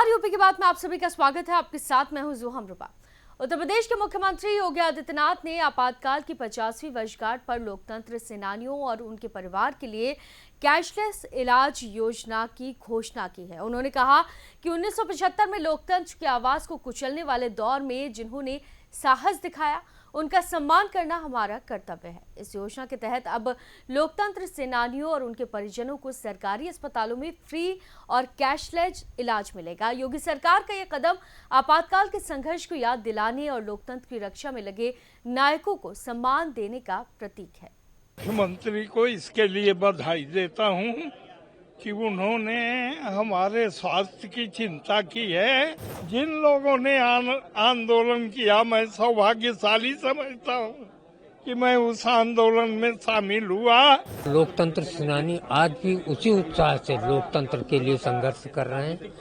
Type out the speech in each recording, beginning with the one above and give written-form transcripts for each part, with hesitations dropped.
नमस्कार, यूपी की बात में आप सभी का स्वागत है। आपके साथ मैं हूं जुहम रुपा। उत्तर प्रदेश के मुख्यमंत्री योगी आदित्यनाथ ने आपातकाल की 50वीं वर्षगांठ पर लोकतंत्र सेनानियों और उनके परिवार के लिए कैशलेस इलाज योजना की घोषणा की है। उन्होंने कहा कि 1975 में लोकतंत्र की आवाज को कुचलने वाले दौर में जिन्होंने साहस दिखाया, उनका सम्मान करना हमारा कर्तव्य है। इस योजना के तहत अब लोकतंत्र सेनानियों और उनके परिजनों को सरकारी अस्पतालों में फ्री और कैशलेस इलाज मिलेगा। योगी सरकार का यह कदम आपातकाल के संघर्ष को याद दिलाने और लोकतंत्र की रक्षा में लगे नायकों को सम्मान देने का प्रतीक है। मुख्यमंत्री को इसके लिए बधाई देता हूं कि उन्होंने हमारे स्वास्थ्य की चिंता की है। जिन लोगों ने आंदोलन किया, मैं सौभाग्यशाली समझता हूं कि मैं उस आंदोलन में शामिल हुआ। लोकतंत्र सेनानी आज भी उसी उत्साह से लोकतंत्र के लिए संघर्ष कर रहे हैं,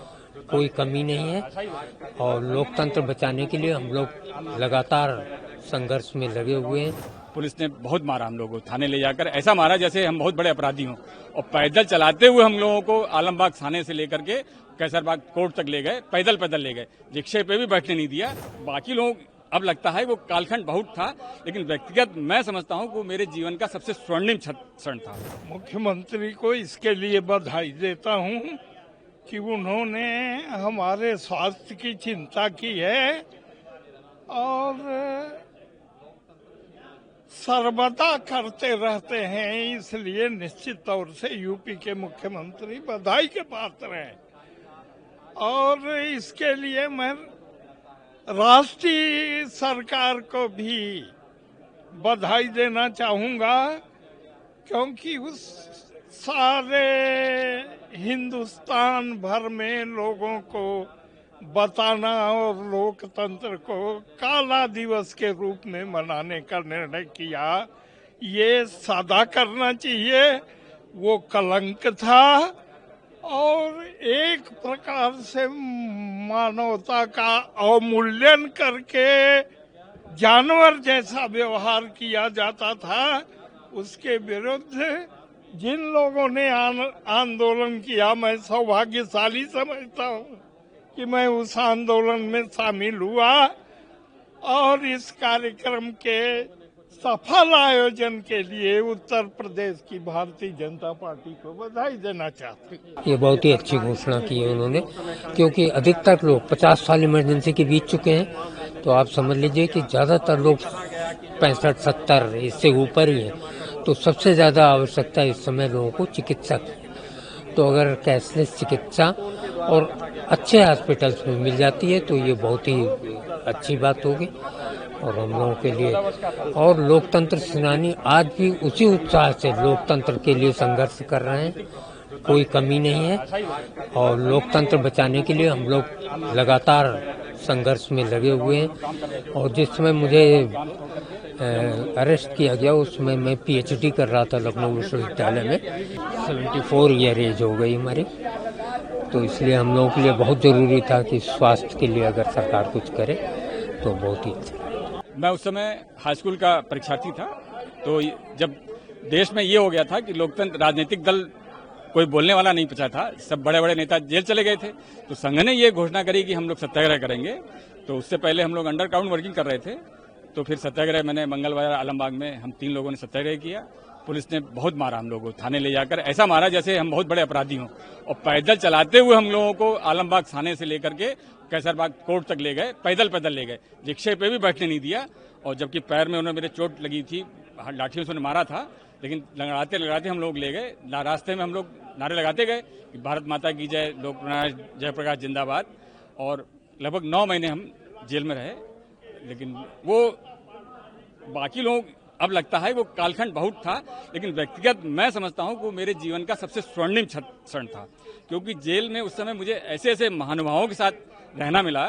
कोई कमी नहीं है। और लोकतंत्र बचाने के लिए हम लोग लगातार संघर्ष में लगे हुए हैं। पुलिस ने बहुत मारा हम लोगों को, थाने ले जाकर ऐसा मारा जैसे हम बहुत बड़े अपराधी हों, और पैदल चलाते हुए हम लोगों को आलमबाग थाने से लेकर के कैसरबाग कोर्ट तक ले गए, पैदल ले गए, रिक्शे पे भी बैठने नहीं दिया। बाकी लोग अब लगता है वो कालखंड बहुत था, लेकिन व्यक्तिगत मैं समझता हूं कि वो मेरे जीवन का सबसे स्वर्णिम क्षण था। मुख्यमंत्री को इसके लिए बधाई देता हूं कि उन्होंने हमारे स्वास्थ्य की चिंता की है और सर्वदा करते रहते हैं। इसलिए निश्चित तौर से यूपी के मुख्यमंत्री बधाई के पात्र हैं और इसके लिए मैं राष्ट्रीय सरकार को भी बधाई देना चाहूंगा, क्योंकि उस सारे हिंदुस्तान भर में लोगों को बताना और लोकतंत्र को काला दिवस के रूप में मनाने का निर्णय किया। ये सादा करना चाहिए, वो कलंक था और एक प्रकार से मानवता का अवमूल्यन करके जानवर जैसा व्यवहार किया जाता था। उसके विरुद्ध जिन लोगों ने आंदोलन किया, मैं सौभाग्यशाली समझता हूँ कि मैं उस आंदोलन में शामिल हुआ और इस कार्यक्रम के सफल आयोजन के लिए उत्तर प्रदेश की भारतीय जनता पार्टी को बधाई देना चाहते हैं। ये बहुत ही अच्छी घोषणा की है उन्होंने, क्योंकि अधिकतर लोग 50 साल इमरजेंसी के बीत चुके हैं। तो आप समझ लीजिए कि ज्यादातर लोग 65-70 इससे ऊपर ही है। तो सबसे ज्यादा आवश्यकता इस समय लोगों को चिकित्सा की। तो अगर कैशलेस चिकित्सा और अच्छे हॉस्पिटल्स में मिल जाती है तो ये बहुत ही अच्छी बात होगी और हम लोगों के लिए। और लोकतंत्र सेनानी आज भी उसी उत्साह से लोकतंत्र के लिए संघर्ष कर रहे हैं, कोई कमी नहीं है। और लोकतंत्र बचाने के लिए हम लोग लगातार संघर्ष में लगे हुए हैं। और जिस समय मुझे अरेस्ट किया गया उस समय मैं PhD कर रहा था लखनऊ विश्वविद्यालय में। 74 ईयर एज हो गई हमारी। तो इसलिए हम लोगों के लिए बहुत जरूरी था कि स्वास्थ्य के लिए अगर सरकार कुछ करे तो बहुत ही अच्छा। मैं उस समय हाई स्कूल का परीक्षार्थी था। तो जब देश में ये हो गया था कि लोकतंत्र राजनीतिक दल कोई बोलने वाला नहीं बचा था, सब बड़े बड़े नेता जेल चले गए थे, तो संघ ने ये घोषणा करी कि हम लोग सत्याग्रह करेंगे। तो उससे पहले हम लोग अंडरग्राउंड वर्किंग कर रहे थे। तो फिर सत्याग्रह मैंने मंगलवार आलमबाग में हम 3 लोगों ने सत्याग्रह किया। पुलिस ने बहुत मारा हम लोगों को, थाने ले जाकर ऐसा मारा जैसे हम बहुत बड़े अपराधी हों, और पैदल चलाते हुए हम लोगों को आलमबाग थाने से लेकर के कैसरबाग कोर्ट तक ले गए, पैदल ले गए, रिक्शे पे भी बैठने नहीं दिया। और जबकि पैर में उन्होंने मेरे चोट लगी थी, लाठियों से उन्होंने मारा था, लेकिन लगाते हम लोग ले गए। रास्ते में हम लोग नारे लगाते गए कि भारत माता की जय, लोकनायक जयप्रकाश जिंदाबाद। और लगभग 9 महीने हम जेल में रहे। लेकिन वो बाकी लोग अब लगता है वो कालखंड बहुत था, लेकिन व्यक्तिगत मैं समझता हूं कि वो मेरे जीवन का सबसे स्वर्णिम क्षण था। क्योंकि जेल में उस समय मुझे ऐसे महानुभावों के साथ रहना मिला,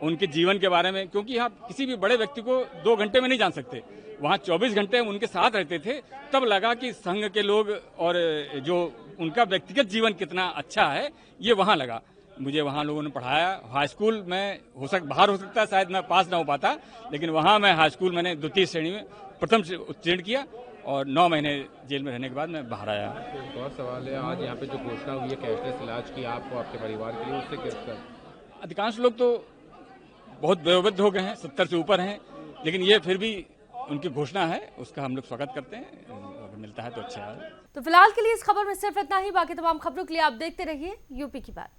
उनके जीवन के बारे में। क्योंकि आप किसी भी बड़े व्यक्ति को 2 घंटे में नहीं जान सकते, वहाँ 24 घंटे हम उनके साथ रहते थे। तब लगा कि संघ के लोग और जो उनका व्यक्तिगत जीवन कितना अच्छा है, ये वहाँ लगा। मुझे वहाँ लोगों ने पढ़ाया। हाई स्कूल में बाहर हो सकता है शायद मैं पास ना हो पाता, लेकिन वहाँ मैं हाई स्कूल मैंने 2वीं श्रेणी में प्रथम उत्तीर्ण किया और 9 महीने जेल में रहने के बाद मैं बाहर आया। एक और सवाल है, आज यहाँ पे जो घोषणा हुई है कैशलेस इलाज की आपको आपके परिवार के लिए, उससे किस अधिकांश लोग तो बहुत वयोवृद्ध हो गए हैं, 70 से ऊपर हैं, लेकिन ये फिर भी उनकी घोषणा है, उसका हम लोग स्वागत करते हैं। अगर मिलता है तो अच्छा है। तो फिलहाल के लिए इस खबर में सिर्फ इतना ही। बाकी तमाम खबरों के लिए आप देखते रहिए यूपी की बात।